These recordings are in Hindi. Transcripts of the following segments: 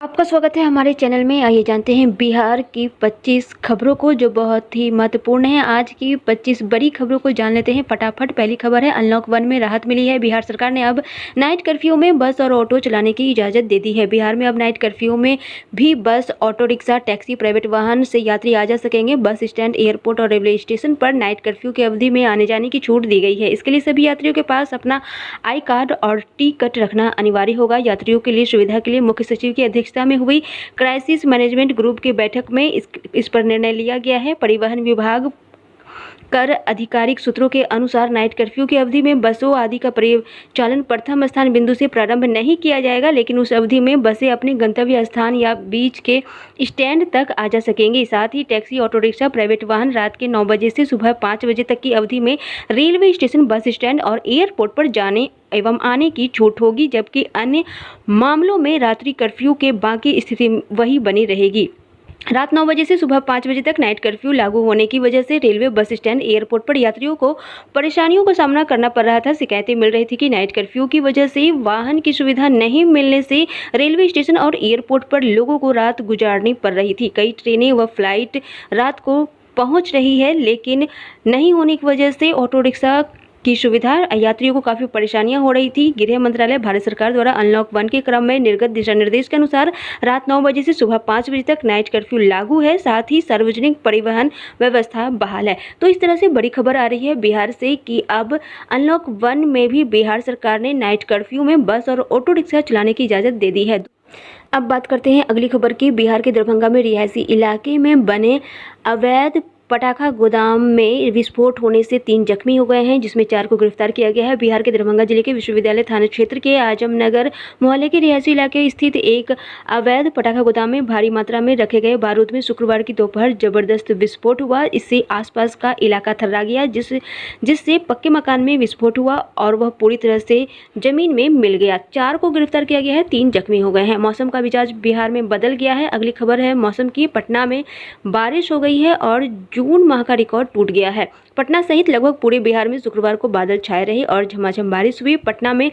आपका स्वागत है हमारे चैनल में। आइए जानते हैं बिहार की 25 खबरों को जो बहुत ही महत्वपूर्ण है। आज की 25 बड़ी खबरों को जान लेते हैं फटाफट। पहली खबर है, अनलॉक 1 में राहत मिली है। बिहार सरकार ने अब नाइट कर्फ्यू में बस और ऑटो चलाने की इजाज़त दे दी है। बिहार में अब नाइट कर्फ्यू में भी बस, ऑटो रिक्शा, टैक्सी, प्राइवेट वाहन से यात्री आ जा सकेंगे। बस स्टैंड, एयरपोर्ट और रेलवे स्टेशन पर नाइट कर्फ्यू की अवधि में आने जाने की छूट दी गई है। इसके लिए सभी यात्रियों के पास अपना आई कार्ड और टिकट रखना अनिवार्य होगा। यात्रियों के लिए सुविधा के लिए मुख्य सचिव की अध्यक्षता में हुई क्राइसिस मैनेजमेंट ग्रुप की बैठक में इस पर निर्णय लिया गया है। परिवहन विभाग कर आधिकारिक सूत्रों के अनुसार नाइट कर्फ्यू की अवधि में बसों आदि का परिचालन प्रथम स्थान बिंदु से प्रारंभ नहीं किया जाएगा, लेकिन उस अवधि में बसें अपने गंतव्य स्थान या बीच के स्टैंड तक आ जा सकेंगी। साथ ही टैक्सी, ऑटो रिक्शा, प्राइवेट वाहन रात के 9 बजे से सुबह 5 बजे तक की अवधि में रेलवे स्टेशन, बस स्टैंड और एयरपोर्ट पर जाने एवं आने की छूट होगी, जबकि अन्य मामलों में रात्रि कर्फ्यू के बाकी स्थिति वही बनी रहेगी। रात 9 बजे से सुबह 5 बजे तक नाइट कर्फ्यू लागू होने की वजह से रेलवे, बस स्टैंड, एयरपोर्ट पर यात्रियों को परेशानियों का सामना करना पड़ रहा था। शिकायतें मिल रही थी कि नाइट कर्फ्यू की वजह से वाहन की सुविधा नहीं मिलने से रेलवे स्टेशन और एयरपोर्ट पर लोगों को रात गुजारनी पड़ रही थी। कई ट्रेनें व फ्लाइट रात को पहुंच रही है, लेकिन नहीं होने की वजह से ऑटो रिक्शा की सुविधा यात्रियों को काफ़ी परेशानियां हो रही थी। गृह मंत्रालय भारत सरकार द्वारा अनलॉक 1 के क्रम में निर्गत दिशा निर्देश के अनुसार रात 9 बजे से सुबह 5 बजे तक नाइट कर्फ्यू लागू है। साथ ही सार्वजनिक परिवहन व्यवस्था बहाल है। तो इस तरह से बड़ी खबर आ रही है बिहार से कि अब अनलॉक 1 में भी बिहार सरकार ने नाइट कर्फ्यू में बस और ऑटो रिक्शा चलाने की इजाज़त दे दी है। अब बात करते हैं अगली खबर की। बिहार के दरभंगा में रिहायशी इलाके में बने अवैध पटाखा गोदाम में विस्फोट होने से 3 जख्मी हो गए हैं, जिसमें 4 को गिरफ्तार किया गया है। बिहार के दरभंगा जिले के विश्वविद्यालय थाना क्षेत्र के आजमनगर मोहल्ले के रिहायशी इलाके स्थित एक अवैध पटाखा गोदाम में भारी मात्रा में रखे गए बारूद में शुक्रवार की दोपहर जबरदस्त विस्फोट हुआ। इससे आसपास का इलाका थर्रा गया, जिससे पक्के मकान में विस्फोट हुआ और वह पूरी तरह से जमीन में मिल गया। 4 को गिरफ्तार किया गया है, 3 जख्मी हो गए हैं। मौसम का मिजाज बिहार में बदल गया है। अगली खबर है मौसम की। पटना में बारिश हो गई है और जून माह का रिकॉर्ड टूट गया है। पटना सहित लगभग पूरे बिहार में शुक्रवार को बादल छाए रहे और झमाझम बारिश हुई। पटना में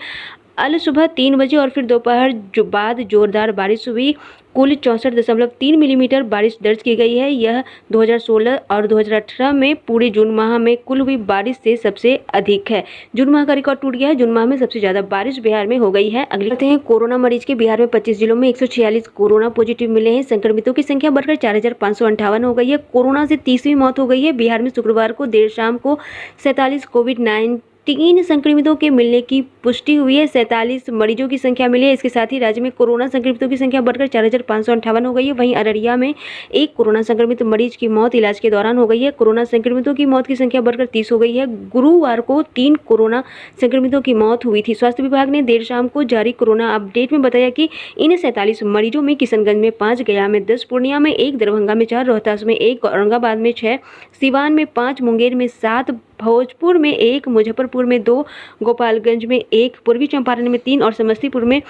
अल सुबह 3 बजे और फिर दोपहर बाद जोरदार बारिश हुई। कुल 64.3 मिलीमीटर बारिश दर्ज की गई है। यह 2016 और 2018 में पूरे जून माह में कुल हुई बारिश से सबसे अधिक है। जून माह का रिकॉर्ड टूट गया है। जून माह में सबसे ज्यादा बारिश बिहार में हो गई है। अगले बढ़ते हैं कोरोना मरीज के। बिहार में 25 जिलों में 146 कोरोना पॉजिटिव मिले हैं। संक्रमितों की संख्या बढ़कर 4558 हो गई है। कोरोना से 30वीं मौत हो गई है। बिहार में शुक्रवार को देर शाम को 47 कोविड-19 संक्रमितों के मिलने की पुष्टि हुई है। 47 मरीजों की संख्या मिली है। इसके साथ ही राज्य में कोरोना संक्रमितों की संख्या बढ़कर 4558 हो गई है। वहीं अररिया में एक कोरोना संक्रमित मरीज की मौत इलाज के दौरान हो गई है। कोरोना संक्रमितों की मौत की संख्या बढ़कर 30 हो गई है। गुरुवार को 3 कोरोना संक्रमितों की मौत हुई थी। स्वास्थ्य विभाग ने देर शाम को जारी कोरोना अपडेट में बताया कि इन 47 मरीजों में किशनगंज में 5, गया में 10, पूर्णिया में 1, दरभंगा में 4, रोहतास में 1, औरंगाबाद में 6, सिवान में 5, मुंगेर में 7, भोजपुर में 1, मुजफ्फरपुर में 2, गोपालगंज में 1, पूर्वी चंपारण में 3 और समस्तीपुर में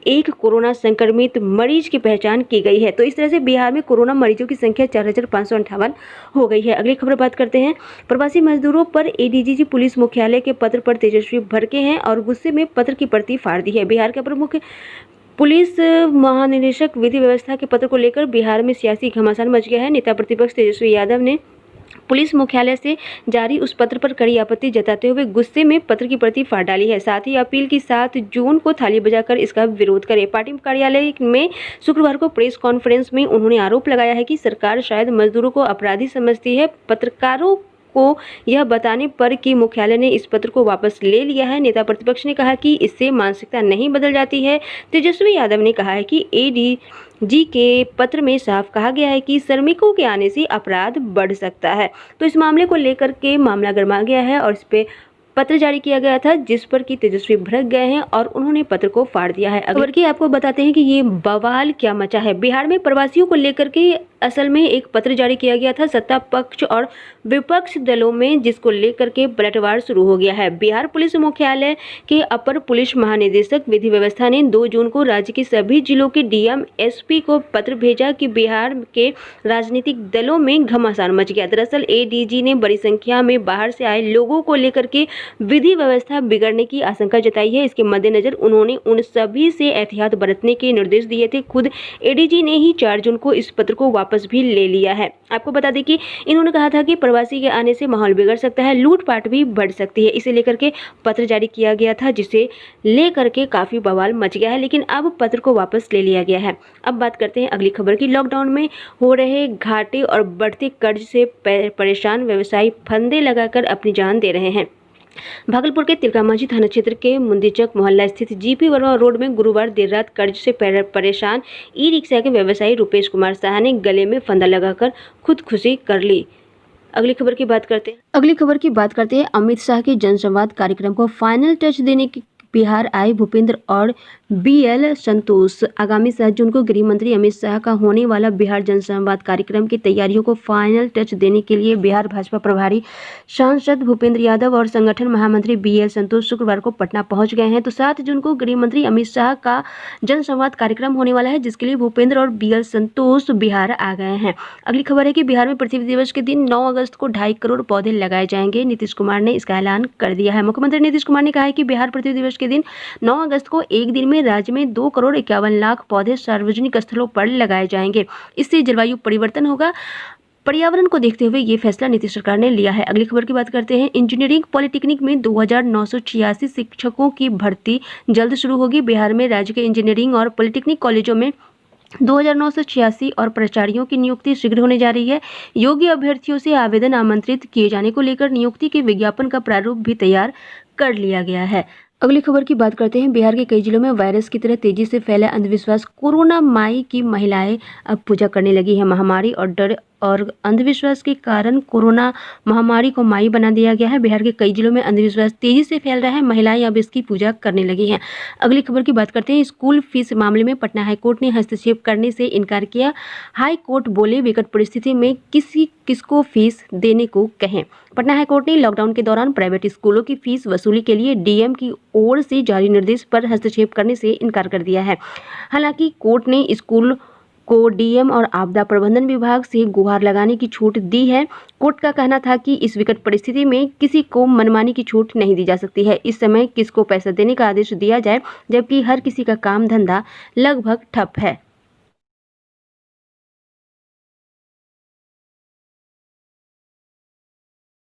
1 कोरोना संक्रमित मरीज की पहचान की गई है। तो इस तरह से बिहार में कोरोना मरीजों की संख्या 4558 हो गई है। अगली खबर बात करते हैं। प्रवासी मजदूरों पर एडीजीजी पुलिस मुख्यालय के पत्र पर तेजस्वी भड़के हैं और गुस्से में पत्र की प्रति फाड़ दी है। बिहार के प्रमुख पुलिस महानिदेशक विधि व्यवस्था के पत्र को लेकर बिहार में सियासी घमासान मच गया है। नेता प्रतिपक्ष तेजस्वी यादव ने पुलिस मुख्यालय से जारी उस पत्र पर कड़ी आपत्ति जताते हुए गुस्से में पत्र की प्रति फाड़ डाली है। साथ ही अपील की 7 जून को थाली बजाकर इसका विरोध करे। पार्टी कार्यालय में शुक्रवार को प्रेस कॉन्फ्रेंस में उन्होंने आरोप लगाया है कि सरकार शायद मजदूरों को अपराधी समझती है। पत्रकारों को यह बताने पर कि मुख्यालय ने इस पत्र को वापस ले लिया है। नेता प्रतिपक्ष ने कहा कि इससे मानसिकता नहीं बदल जाती है। तेजस्वी यादव ने कहा है कि एडीजी के पत्र में साफ कहा गया है कि श्रमिकों के आने से अपराध बढ़ सकता है। तो इस मामले को लेकर के मामला गरमा गया है और इस पे पत्र जारी किया गया था, जिस पर कि तेजस्वी भड़क गए हैं और उन्होंने पत्र को फाड़ दिया है। खबर की आपको बताते हैं कि ये बवाल क्या मचा है। बिहार में प्रवासियों को लेकर के असल में एक पत्र जारी किया गया था सत्ता पक्ष और विपक्ष दलों में, जिसको लेकर के पलटवार शुरू हो गया है। बिहार पुलिस मुख्यालय के अपर पुलिस महानिदेशक विधि व्यवस्था ने 2 जून को राज्य के सभी जिलों के डीएम एसपी को पत्र भेजा कि बिहार के राजनीतिक दलों में घमासान मच गया। दरअसल एडीजी ने बड़ी संख्या में बाहर से आए लोगों को लेकर के विधि व्यवस्था बिगड़ने की आशंका जताई है। इसके मद्देनजर उन्होंने उन सभी से एहतियात बरतने के निर्देश दिए थे। खुद एडीजी ने ही 4 जून को इस पत्र को वापस भी ले लिया है। आपको बता दें कि इन्होंने कहा था कि प्रवासी के आने से माहौल बिगड़ सकता है, लूटपाट भी बढ़ सकती है। इसे लेकर के पत्र जारी किया गया था, जिसे लेकर के काफी बवाल मच गया है, लेकिन अब पत्र को वापस ले लिया गया है। अब बात करते हैं अगली खबर की। लॉकडाउन में हो रहे घाटे और बढ़ते कर्ज से परेशान व्यवसायी फंदे लगाकर अपनी जान दे रहे हैं। भागलपुर के तिलकामांझी थाना क्षेत्र के मुंदीचक मोहल्ला स्थित जीपी वर्मा रोड में गुरुवार देर रात कर्ज से परेशान ई रिक्शा के व्यवसायी रुपेश कुमार साहा ने गले में फंदा लगाकर खुदकुशी कर ली। अगली खबर की बात करते हैं अमित शाह के जनसंवाद कार्यक्रम को फाइनल टच देने की बिहार आए भूपेंद्र और बीएल संतोष। आगामी 7 जून को गृह मंत्री अमित शाह का होने वाला बिहार जनसंवाद कार्यक्रम की तैयारियों को फाइनल टच देने के लिए बिहार भाजपा प्रभारी सांसद भूपेंद्र यादव और संगठन महामंत्री बीएल संतोष शुक्रवार को पटना पहुंच गए हैं। तो 7 जून को गृह मंत्री अमित शाह का जनसंवाद कार्यक्रम होने वाला है, जिसके लिए भूपेंद्र और बीएल संतोष बिहार आ गए हैं। अगली खबर है कि बिहार में पृथ्वी दिवस के दिन 9 अगस्त को 2.5 करोड़ पौधे लगाए जाएंगे। नीतीश कुमार ने इसका ऐलान कर दिया है। मुख्यमंत्री नीतीश कुमार ने कहा है कि बिहार पृथ्वी दिवस के दिन 9 अगस्त को एक दिन में राज्य में 2 करोड़ 51 लाख पौधे सार्वजनिक स्थलों पर लगाए जाएंगे। इससे जलवायु परिवर्तन होगा। पर्यावरण को देखते हुए ये फैसला नीतीश सरकार ने लिया है। अगली खबर की बात करते हैं। इंजीनियरिंग पॉलिटेक्निक में 2986 शिक्षकों की भर्ती जल्द शुरू होगी। बिहार में राज्य के इंजीनियरिंग और पॉलिटेक्निक कॉलेजों में 2986 और प्राचार्यों की नियुक्ति शीघ्र होने जा रही है। योग्य अभ्यर्थियों से आवेदन आमंत्रित किए जाने को लेकर नियुक्ति के विज्ञापन का प्रारूप भी तैयार कर लिया गया है। अगली खबर की बात करते हैं। बिहार के कई जिलों में वायरस की तरह तेजी से फैला अंधविश्वास कोरोना माई की महिलाएं अब पूजा करने लगी है। महामारी और डर और अंधविश्वास के कारण कोरोना महामारी को माई बना दिया गया है। बिहार के कई जिलों में अंधविश्वास तेजी से फैल रहा है। महिलाएं अब इसकी पूजा करने लगी हैं। अगली खबर की बात करते हैं। स्कूल फीस मामले में पटना हाईकोर्ट ने हस्तक्षेप करने से इनकार किया। हाई कोर्ट बोले विकट परिस्थिति में किसको फीस देने को कहें। पटना हाईकोर्ट ने लॉकडाउन के दौरान प्राइवेट स्कूलों की फीस वसूली के लिए डीएम की ओर से जारी निर्देश पर हस्तक्षेप करने से इनकार कर दिया है। हालांकि कोर्ट ने स्कूल को डीएम और आपदा प्रबंधन विभाग से गुहार लगाने की छूट दी है। कोर्ट का कहना था कि इस विकट परिस्थिति में किसी को मनमानी की छूट नहीं दी जा सकती है। इस समय किसको पैसा देने का आदेश दिया जाए, जबकि हर किसी का काम धंधा लगभग ठप है।